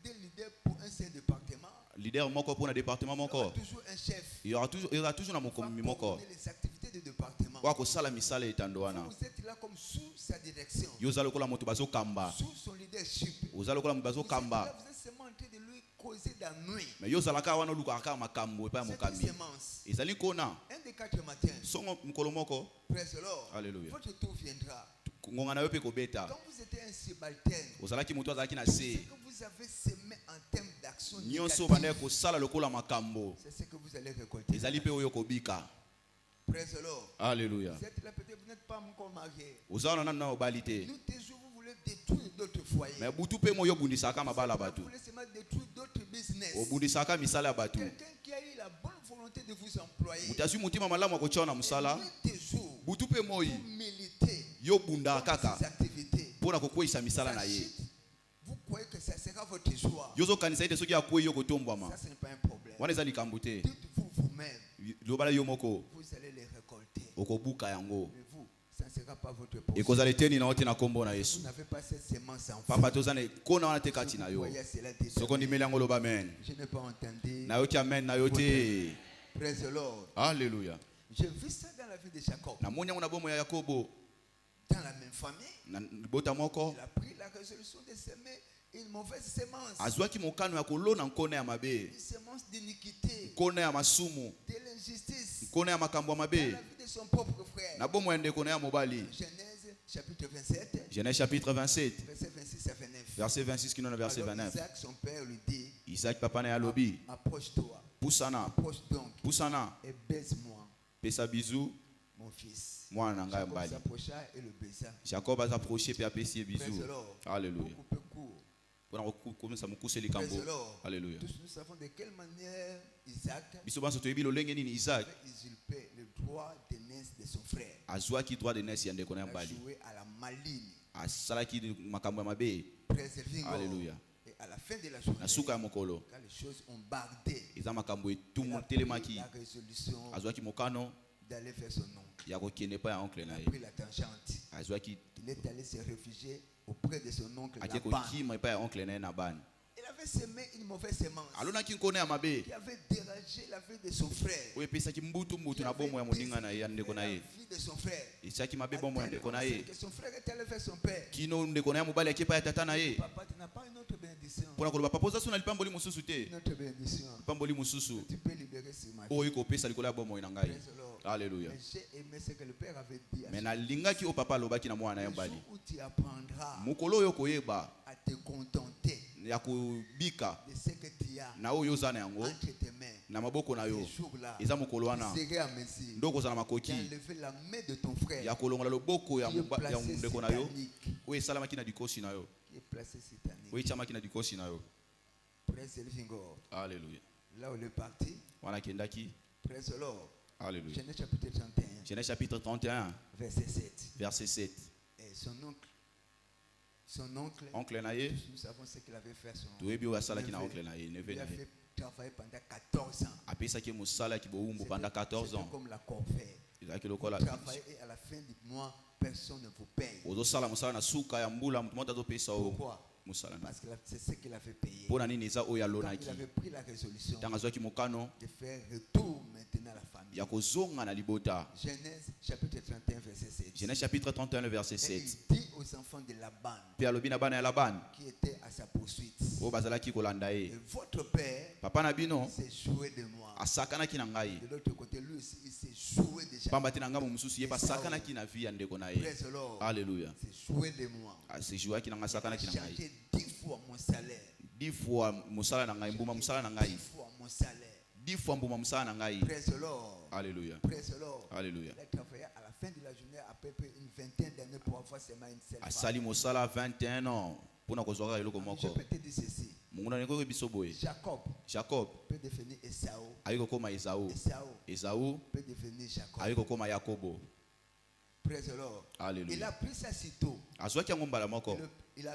des leaders pour un seul département. Leader moko pour un département Il y moko. aura toujours un chef. Il y aura toujours na Il va mokomi moko. coordonner les activités du département. Kwa kosala misala etando wana. Vous êtes là comme sous sa direction, Yo za lokola moto bazo kamba. sous son leadership. Oza lokola moto bazo Vous êtes là, kamba. vous êtes seulement en train de lui causer d'ennui. Mais yo zalaka wana luka aka makambo epa C'est une mokambi. sémence. Ezali kona. Un des 4 matins, Songo mkolo moko. praise the Lord, Alléluia. votre tour viendra. Ngonga na yo pe kobeta. Quand vous étiez un subalterne, Ozalaki moto azalaki na tout ce se. que vous avez semé en termes d'action Nyonso négative, banda kosala lokola makambo. c'est ce que vous allez récolter. Ezali pe oyo kobika. Praise the Lord. Alléluia. Vous êtes là, peut-être vous n'êtes pas encore marié. Oza na na obalite. Nous, tes jours, vous voulez détruire d'autres foyers. Mais butu pe moyo bundisaka mabala batu. Vous voulez seulement détruire d'autres business. Obundisaka misala batu. Quelqu'un qui a eu la bonne volonté de vous employer. Mutasi mutima malamu akochona musala. Nuit et jour, Butu pe moi vous militez yo bunda contre kaka. ces activités. Pona kokwisa misala na ye. Sachez, vous croyez que ça sera votre joie. Yozo kanisa ite soki akwe yo kotombwama. Ça, ce n'est pas un problème. Wana ezali kambute. Dites-vous vous-même, Lobala yo moko vous allez les récolter. okobuka yango. Mais vous, ça ne sera pas votre portion. Ekozala eteni na ote na kombo na Vous Yesu. n'avez pas cette sémence en Papa vous. tozane kona wana te kati na yo. Voyez cela déterminé. Soko ndimeli yango loba amen. Je n'ai pas entendu. Na yo ki amen na yo te. Praise the Lord. Alléluia. J'ai vu ça dans la vie de Jacob. Na moni yango na bomo ya Yakobo. Dans la même famille, Na bota moko. il a pris la résolution de semer une mauvaise sémence. Azwaki mokano ya kolona nkona ya mabe. Une sémence d'iniquité, Nkona ya masumu. de l'injustice Nkona ya makambo ya dans mabe. la vie de son propre frère. Na bomo ya ndeko na ya mobali. Genèse chapitre 27, Genèse chapitre 27. verset 26 à 29. Verset 26 qui nous a verset Alors 29. Isaac, son père, lui dit, Isaac papa na ya lobi. approche-toi, Pusana. approche donc Pusana. et baise-moi, Pesa bisou. mon fils. Mwana na ngai Jacob mbali. s'approcha et le baisa. Jacob azaproche pe apesi Praise bisou. the Lord. Alléluia. Pour couper court. Pona kokomisa mukuse Praise likambo. the Lord. Alléluia. Tous nous savons de quelle manière Isaac Biso banso toyebi lolenge nini Isaac avait usurpé le droit d'aînesse de son frère. azwaki droit de nesi ya ndeko na Il ya a mbali. joué à la maligne. Asalaki makambo ya mabe. Préserving God. Alléluia. Et à la fin de la journée, Na suka ya mokolo quand les choses ont bardé, eza makambo il a etumu pris telemaki. la résolution Azwaki mokano d'aller vers son oncle. ya kokende pa ya oncle Il na a ye. pris la tangente. Azwaki Il est allé se réfugier auprès de son oncle ake Laban. kokima pa ya oncle na ye na bani. Il avait semé une mauvaise semence alonaki nkone ya mabe qui avait dérangé la vie de son frère. oyo epesaki mbutu na bomo ya moninga na ye ya ndeko na ye La vie de son frère. esiaki mabe bomo ya ndeko na ye Que son frère est allé vers son père. kino ndeko na ye mobali akie epai ya tata na ye Papa, tu n'as pas une autre bénédiction. mpona koloba papa oza so na lipamboli mosusu te Une autre bénédiction. lipamboli mosusu Tu peux libérer sur ma vie. oyo ekopesa likolo ya bomoi na ngai Praise the Lord. alleluya Mais j'ai aimé ce que le père avait dit. me nalingaki oyo papa alobaki na mwana na ye Le mobali jour où tu apprendras mokolo oyo koyeba à te contenter ya kobika de ce que tu as na oyo oza na yango entre tes mains, na maboko na yo ce jour-là, eza mokolo wana tu serais à mesure nde okozala makoki d'enlever la main de ton frère ya kolongola loboko ya qui est placé ndeko na yo satanique. oyo esalamaki na dikosi na yo Qui est placé satanique. oyo etiamaki na dikosi na yo Praise the living God. alleluya Là où il est parti, wana akendaki praise the Lord. alleluya Genèse chapitre 31, genèse chapitre 31 verset 7. verset 7 Et son oncle, oncle na ye nous savons ce qu'il avait fait à son toyebi oyo asalaki na neveu. oncle na ye neve Il na a ye fait travailler pendant 14 ans. apesaki mosala ya kibowumbu pendant 14 C'était ans comme la corvée. ezalaki lokola Travailler et à la fin du mois, personne ne vous paye. ozosala mosala na suka ya mbula moto moto azopesa o Pourquoi? mosala na Parce que c'est ce qu'il avait payé. mpo na nini eza oyo Quand alonaki il avait pris la résolution ntango azwaki mokano de faire retour maintenant à la famille. ya kozonga na libota Genèse chapitre 31, verset 7. genèse chapitre 31 le verset Et 7 il dit aux enfants de Laban mpe alobi na bana ya labani qui étaient à sa poursuite, oyo bazalaki kolanda et ye votre père papa na bino s'est joué de moi. asakanaki na ngai De l'autre côté, lui aussi, il s'est joué déjà. pamba te na ngambo mosusu ye basakanaki na vi ya ndeko na ye Praise the Lord. alleluya C'est joué de moi. asejuaki na ngai Il a asakanaki na ngai changé 10 fois mon salaire. 10 fois mosala na ngai mbuma mosala na 10 ngai fois mon salaire. 10 fois mbuma mosala na ngai Praise the Lord. alleluya Praise the Lord. alleluya Il a travaillé à la fin de la journée à peu près une vingtaine d'années pour avoir seulement une seule asali femme. mosala 21 ans mpona kozwa kaka eloko Je moko peux te dire ceci. monguna nikoki biso boye Jacob jacob peut devenir Esau. ayi kokoma esau esau Peut devenir Jacob. ayi kokoma yakobo Praise the Lord. Il alleluya a pris ça si tôt. azwaki yango mbala moko Il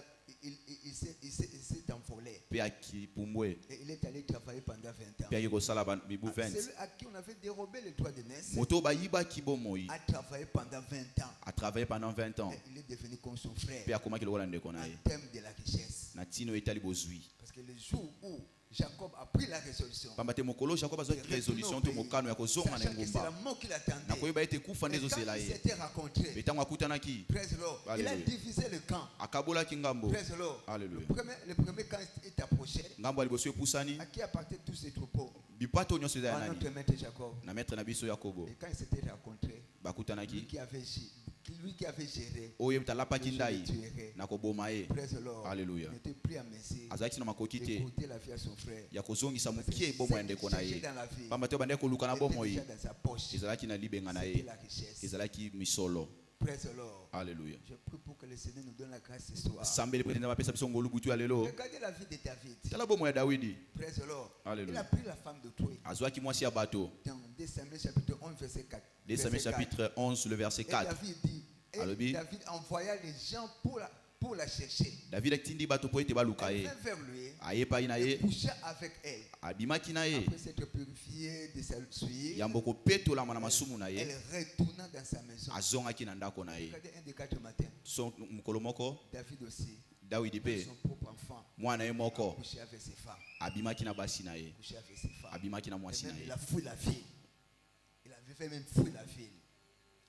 s'est envolé. mpe akipumbwe Et il est allé travailler pendant 20 ans. mpe ayei kosala mibu 20 Celui à qui on avait dérobé le droit de naissance moto oyo bayibaki bomoi a travaillé pendant 20 ans. atravaille pendant 20 ans Et il est devenu comme son frère. mpe akomaki lokola ndeko na En ye termes de la richesse. na ntina oyo etali bozwi Parce que le jour où Jacob a pris la résolution, pamba te mokolo jacob azwaki résolution to mokano ya kozonga na sachant que c'est la engumba mort qu'il attendait. nakoyeba ete kufa nde Et quand ezozela il ye s'était rencontré, mpe ntango akutanaki praise the Lord, il a Alléluia. divisé le camp. akabolaki ngambo Praise the Lord. Alléluia. Le premier camp est approché. ngambo ya liboso epusani À qui appartenaient tous ces troupeaux? bipato nyonso eza ya À nani notre maître Jacob. na maître na biso yakobo Et quand ils s'étaient rencontrés, lui bakutanaki qui avait géré, oyo talapaki ndai le tuerait. na koboma ye Praise the Lord. Alléluia. N'était plus à mesure azalaki na makoki te d'écouter la vie à son frère. ya kozongisa Parce que mokie ce bomoi ya qu'il ndeko na cherchait ye dans la vie pamba te bandeki koluka na était bomoi déjà dans sa poche. ezalaki na libenga na C'était ye la richesse. ezalaki misolo Praise the Lord. alleluya Je prie pour que le Seigneur nous donne la grâce ce soir. sambeli mpe nzambe bapesa biso ngolu butu ya lelo Regardez la vie de David. tala bomoi ya dawidi Praise the Lord. Il a alleluya pris la femme de Troué. azwaki mwasi ya bato Dans 2 Samuel chapitre 11 verset 4. 2 Samuel chapitre 11 le verset Et 4 David dit, et Alobi. David envoya les gens pour la chercher. david atindi bato mpo ete baluka Elle ye vint vers lui aye epai na et ye coucha avec elle. abimaki na ye Après s'être purifié de sa souillure, yambo kopetolama na masumu na ye elle retourna dans sa maison. azongaki na ndako na ye Regardez un des 4 matins. so mokolo moko David aussi, dawidi mpe son propre enfant, mwana ye moko couché avec ses femmes. abimaki na basi na ye Couché avec ses femmes. abimaki na Et mwasi na même, ye il a fui la ville. Il avait fait même fouiller la ville.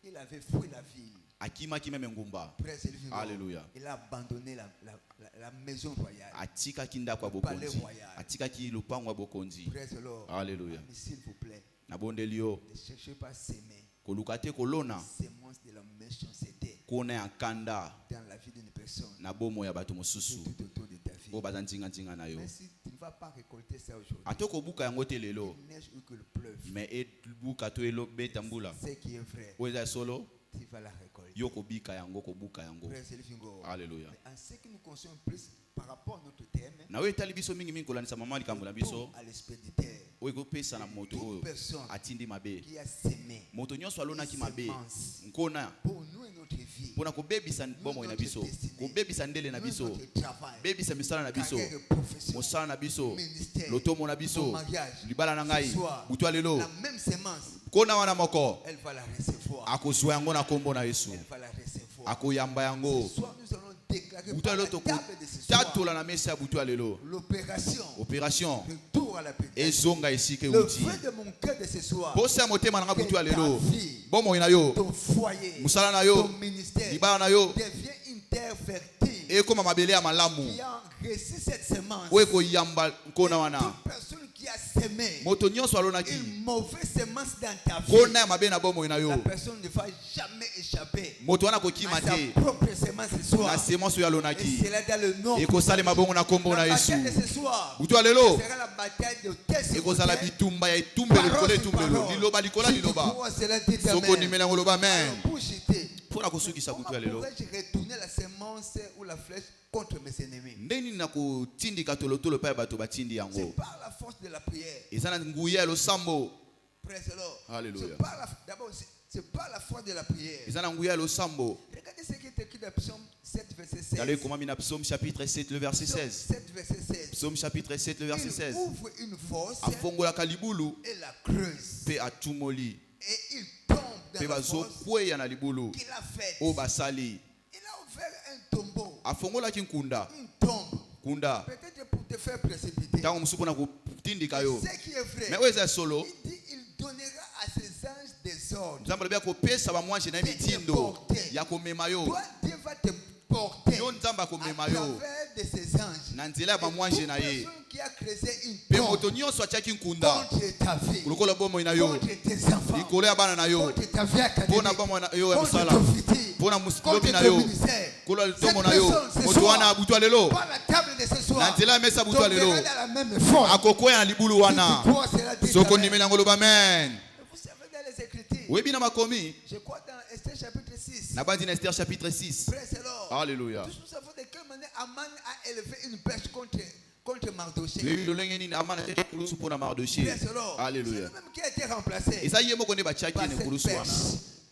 Il avait fouillé la ville. akimaki meme ngumba Praise the living God. Alléluia. Il a abandonné la maison royale. atikaki ndako ya Le palais bokonzi royal. atikaki lupango ya bokonzi Praise the Lord. Alléluia. Mais s'il vous plaît, nabondeli yo ne cherchez pas à s'aimer. koluka te kolona Sémence de la méchanceté kona ya nkanda dans la vie d'une personne. na bomoi ya bato mosusu Tout autour de ta vie. oyo baza nzinganzinga na yo Mais si tu ne vas pas récolter ça aujourd'hui, ate kobuka yango te lelo qu'il neige ou qu'il pleuve, me ebuka to elobeta mbula ce qui est vrai, oyo eza ya solo tu vas la récolter. yo kobika yango kobuka yango Praise the living God. Alléluia. Mais en ce qui nous concerne plus par rapport à notre thème, na oyo etali biso mingimingi kolandisa mama likambo na biso à l'expéditeur, oyo ekopesa na moto toute oyo personne atindi mabe qui a sémé moto nyonso alonaki mabe semence nkona pour nous et notre vie, mpona kobebisa bomoi na biso kobebisa ndele na nous, biso notre travail, bebisa misala na biso carrière et profession, mosala na biso ministère, lotomo na mon biso mariage, libala na ngai ce soir, butu ya lelo la même sémence, nkona wana moko elle va la recevoir. akozwa yango na kombo na yesu Elle va la recevoir. akoyamba yango Ce soir, nous allons déclarer butu par ya la lelo table de ce soir tatola na mesa ya butu ya lelo. L'opération. Opération. Retour à la paix. Ezonga esika Le uti. vœu de mon cœur de ce soir. Posa motema na butu ya Que lelo. ta vie, Bomo ina yo. ton foyer, Musala na yo. ton ministère Libala na yo. devient une terre fertile. Ekoma mabele ya malamu. Qui a reçu cette semence. Weko yamba nkona wana. Toute personne qui a semé Moto nyonso alonaki. une mauvaise semence dans ta vie, Kona ya mabe na bomo ina la yo. personne ne va jamais échapper Moto wana à kokima sa te. propre semence ce soir. Na semence ya Et lonaki. c'est là dans le nom. Ekosale mabongo na kombo na La Yesu. bataille de ce soir Butu ya lelo. sera la bataille de tes Ekozala bitumba ya itumbelo likolo etumbelo. Liloba likola liloba. Soko nimela ngoloba amen. Pona kusukisa butu ya lelo. Pourrais-je retourner la semence ou la flèche contre mes ennemis? Ndeni na kutindika tolotolo pa ya bato batindi C'est yango. par la force de la prière. Ezana nguya ya losambo. Praise the Lord. Alléluia. D'abord, c'est par la force de la prière. Ezana nguya ya losambo. Regardez ce qui est écrit dans Psaume 7, verset 16. Allez comment mina Psaume chapitre 7 le verset 16. 7, verset 16. Psaume chapitre 7 le verset 16. Il ouvre une fosse Afongola kalibulu et la creuse. pe atumoli. Et il tombe dans Pe la bazo fosse kweya na libulu. qu'il a faite. O basali. Il a ouvert un tombeau, Afongola kinkunda. une tombe. Kunda. Peut-être pour te faire précipiter. Tango musupu na kutindika yo. Ce qui est vrai, Mais où est solo? il dit il donnera à ses anges des ordres. Nzambe bia kopesa ba mwanje na mitindo ya komema yo. Toi, Dieu va te porter Yo nzambe à akomema yo. travers de ses anges. Na nzela ya ba mwanje na ye. Personne qui a creusé une Pe tombe moto nyonso atiaki nkunda. contre ta vie, Lokola bomo ina yo. contre tes enfants, Likolo ya bana na yo. contre ta vie Pona académique, bomo na yo ya contre musala. ton futur, Pona contre musilobi na ton yo. ministère. Kola Cette tomo na yo. personne, ce Moto wana soir, butu lelo. par la table de ce soir, Na nzela ya mesa butu lelo. tombera dans la même force. Akokoya na libulu wana. Si tu crois, c'est la Soko amen. ndimela ngoloba amen. Vous savez dans les Écritures, Webi na makomi. je crois dans Esther chapitre 6. Na bandi na Esther chapitre 6. Praise the Lord. Alléluia. Tous nous savons de quelle manière Aman a élevé une perche contre Mardoché. Lebi lolenge nini amana tete kulusu pona Mardoché. Praise the Lord. C'est Alléluia. lui-même qui a été remplacé Eza ye moko nde batiaki par ne cette kulusu wana. perche.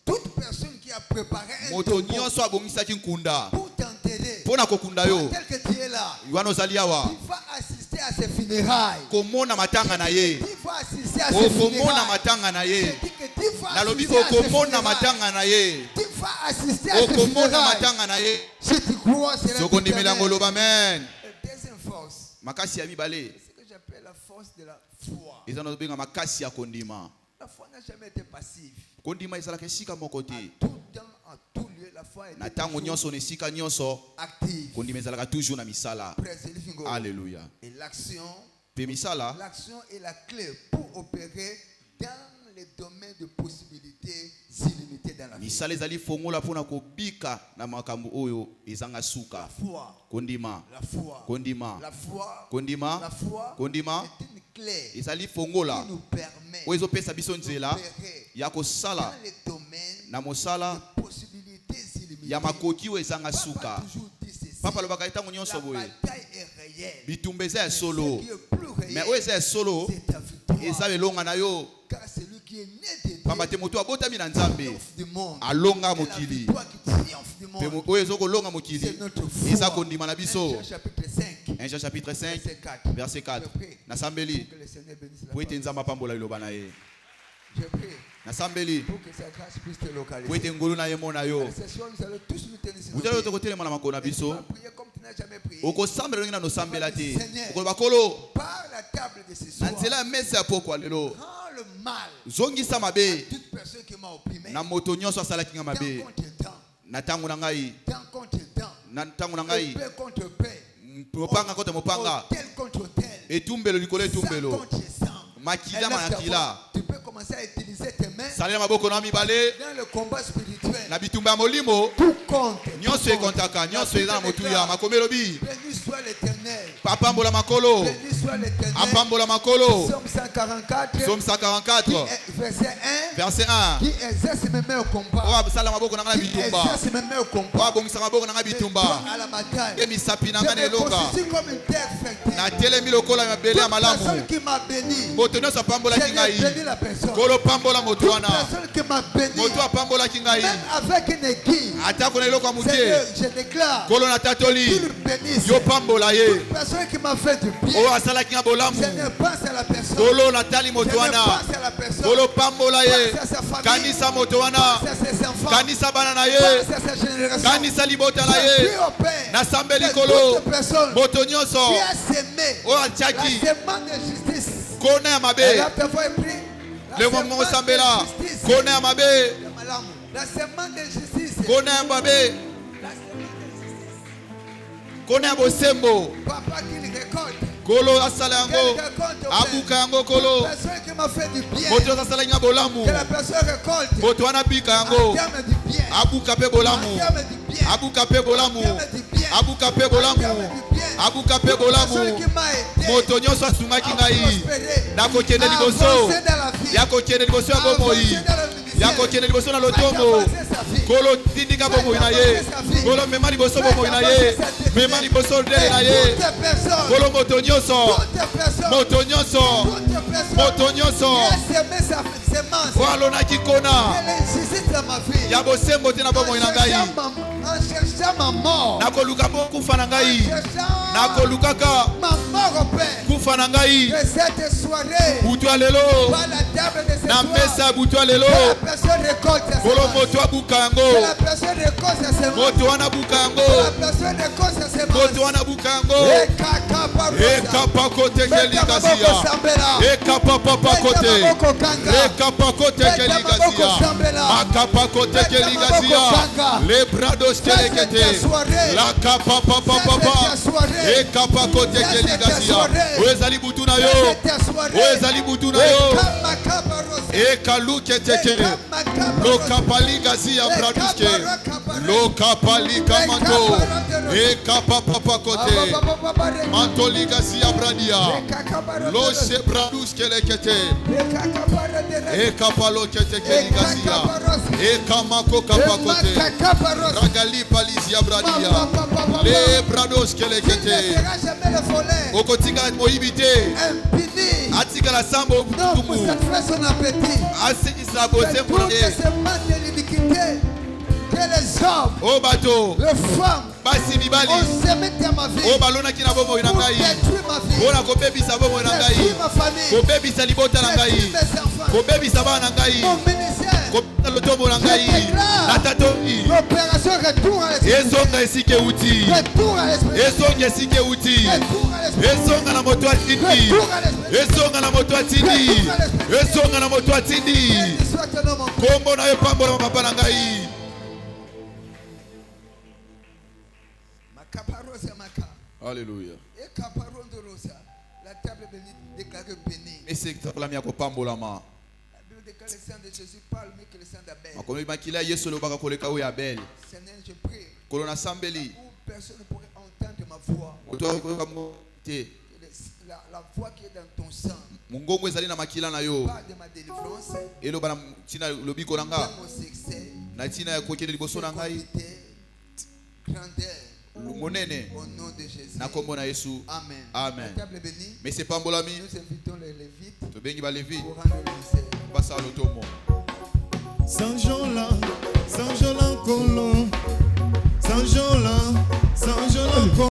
Toute personne qui a préparé un Moto tombeau nyonso abongisaki nkunda. pour t'enterrer, Pona kokunda yo. tel que tu es là, Wana ozali awa. tu vas assister à ses funérailles. Komona matanga na ye. Tu vas assister à ses Okomona funérailles. matanga na ye. Je dis que tu vas Nalobi assister à ses okomona funérailles. matanga na ye. Tu vas assister à ses Okomona funérailles. matanga na ye. Si tu crois, c'est la Soko ndimela ngoloba amen. deuxième force. Makasi ya mibale. C'est ce que j'appelle la force de la foi. Eza na benga makasi ya kondima. La foi n'a jamais été passive. Kondima ezalaka esika moko te. Tout temps, en tout lieu, la foi est Na tango nyonso na esika nyonso. active. Kondima ezalaka toujours na misala. Praise the living God. Alléluia. Et l'action Pe misala est la clé pour opérer dans les domaines de possibilités illimitées dans la vie. misala ezali fongola mpona kobika na makambo oyo ezanga suka. Foi, Kondima. la foi, Kondima. la foi, Kondima. la foi Kondima. est une clé Ezali fongola. qui nous permet Oyo ezopesa biso nzela d'opérer ya kosala dans les domaines na mosala de possibilités illimitées. ya makoki oyo ezanga Papa suka. a toujours dit ceci. Papa alobaka ntango La nyonso boye. bataille est réelle. Bitumba eza ya Ce solo. qui est plus réel, Mais oyo eza ya solo c'est ta victoire. eza elonga na yo. Car celui qui est né de Dieu Pamba te moto abotami na Nzambe triomphe du monde. alonga Et la mokili. victoire qui triomphe du Pe monde, oyo ezokolonga c'est mokili notre foi. eza kondima na 1 biso. Jean chapitre 5, 1 Jean chapitre 5 verset 4. verset 4. Nasambeli Que le Seigneur bénisse la po ete parole. Nzambe apambola liloba na ye. Je prie Nasambeli pour que sa grâce puisse te po localiser. ete ngolu na ye mona yo. Ce soir, nous allons tous nous tenir sur nos Butala yo pieds. tokotelema na makolo na Et tu biso. vas prier comme tu n'as jamais prié. Okosambela ndenge nano osambela te. Okoloba kolo Par la table de ce na soir, nzela ya mesa ya pokwa lelo. rends le mal Zongisa à mabe toute personne qui m'a opprimé. na moto nyonso asalaki nga Temps mabe. contre temps, Na ntango na ngai. temps contre temps, Na ntango na ngai. paix contre paix, Mopanga kote mopanga. tel contre tel, Etumbelo likolo sang etumbelo. contre sang. Makila Et lève ta makila. voix. Tu peux commencer à utiliser tes mains Salela maboko na mibale. dans le combat spirituel. Na bitumba ya molimo. Tout compte. Nyonso ekontaka. Nyonso eza na motu ya makomelo bi. Béni soit l'Éternel. Apambola makolo. Béni soit l'Éternel. Apambola makolo. Psaume 144. Psaume 144. Verset 1. Verset 1. Qui exerce mes mains au combat. Oyo asala maboko na ngai na Qui bitumba. exerce mes mains au Oyo combat. abongisa maboko na ngai Mais bitumba. toi, à la bataille. Ye misapi na Je ngai na me elonga. constitue comme une terre fertile. Natelemi lokola mabele ya Toute personne malamu. qui m'a béni. Moto nyonso apambolaki Seigneur, ngai. bénis la personne. Kolo pambola moto Toute wana. personne qui m'a béni. Moto apambola même avec une aiguille. Seigneur, Je déclare qu'il qu'il bénisse toute personne qui m'a fait du bien. Seigneur, pense à la personne. Seigneur, pense à la personne. Pense à sa famille. Pense à ses enfants. Pense à sa génération. Je prie au Père que toute personne qui a semé la semence de justice. Elle a parfois pris la semence de justice. La semence de justice. Papa qui le récolte. Kolo asala yango abuka yango kolo Personne qui m'a fait du bien. moto asala nya bolamu Que la personne récolte. moto wana bika yango abuka pe bolamu abuka pe bolamu abuka pe bolamu abuka pe bolamu moto nyonso asungaki ngai nakokende liboso yakokende liboso ya bomoi yakokende liboso na lotombo kolo tindika bomoi na ye kolo mema liboso bomoi na ye mema liboso ndele na ye kolo moto nyonso moto nyonso moto nyonso walonaki kona ya bosembo te na bomoi na ngai nakoluka mpo kufa na ngai nakolukaka kufa na ngai butu ya lelo na mesa ya butu ya lelo kolo moto abuka yango moto wana buka yango moto wana buka yango ekapa kote keligazia ekapa papa kote ekapa kote keligazia makapa kote keligazia le brados kelekete la kapa papa papa ekapa kote keligazia oezali butu na yo oezali butu na yo ekaluke teke lokapali gazia braduske lokapali kamanto ekapa papa kote mantoli gazia bradia loshe braduske lekete ekapa lokete keligazia ekamako kapa kote ragali palizia bradia le bradoske lekete okotika moibite atika la sambo tumu asikisa bosembo les hommes, oh bateau, les femmes, basi mibali, on se met à ma vie, oh balona kina bomo ina ngai, détruire ma vie, oh na ko baby sa bomo ina ngai, détruire ma famille, ko baby sa libota na ngai, ko baby sa bana ngai, mon ministère, ko lotomo na ngai, na tato l'opération retour à l'esprit, ezonga esike uti, retour à l'esprit, ezonga esike uti, ezonga na moto atindi, ezonga na moto atindi, ezonga na moto atindi, kombo na epambola papa na ngai. Alléluia. La table bénie déclarée bénie. Et c'est la mienne qui pambola ma. La Bible déclare le sang de Jésus parle mieux que le sang d'Abel. Makomi makila Yesu lo baka koleka o Abel. Seigneur, je prie. Kolona sambeli. Où personne ne pourrait entendre ma voix. La voix qui est dans ton sang. Mungongo ezali na makila na yo. Parle de ma délivrance. Elo bana tina lobiko na nga. Mon succès. Na tina ya kokende liboso na ngai. Grandeur. Monene. Au nom de Jésus. Na kombo na Yesu. Amen. Amen. La table est bénie. Mais c'est pambolami. Nous invitons les Lévites. To bengi ba Lévi. Pour rendre le ministère. Basa lotomo. Saint Jean là, Colomb, Saint Jean là, Saint Jean là.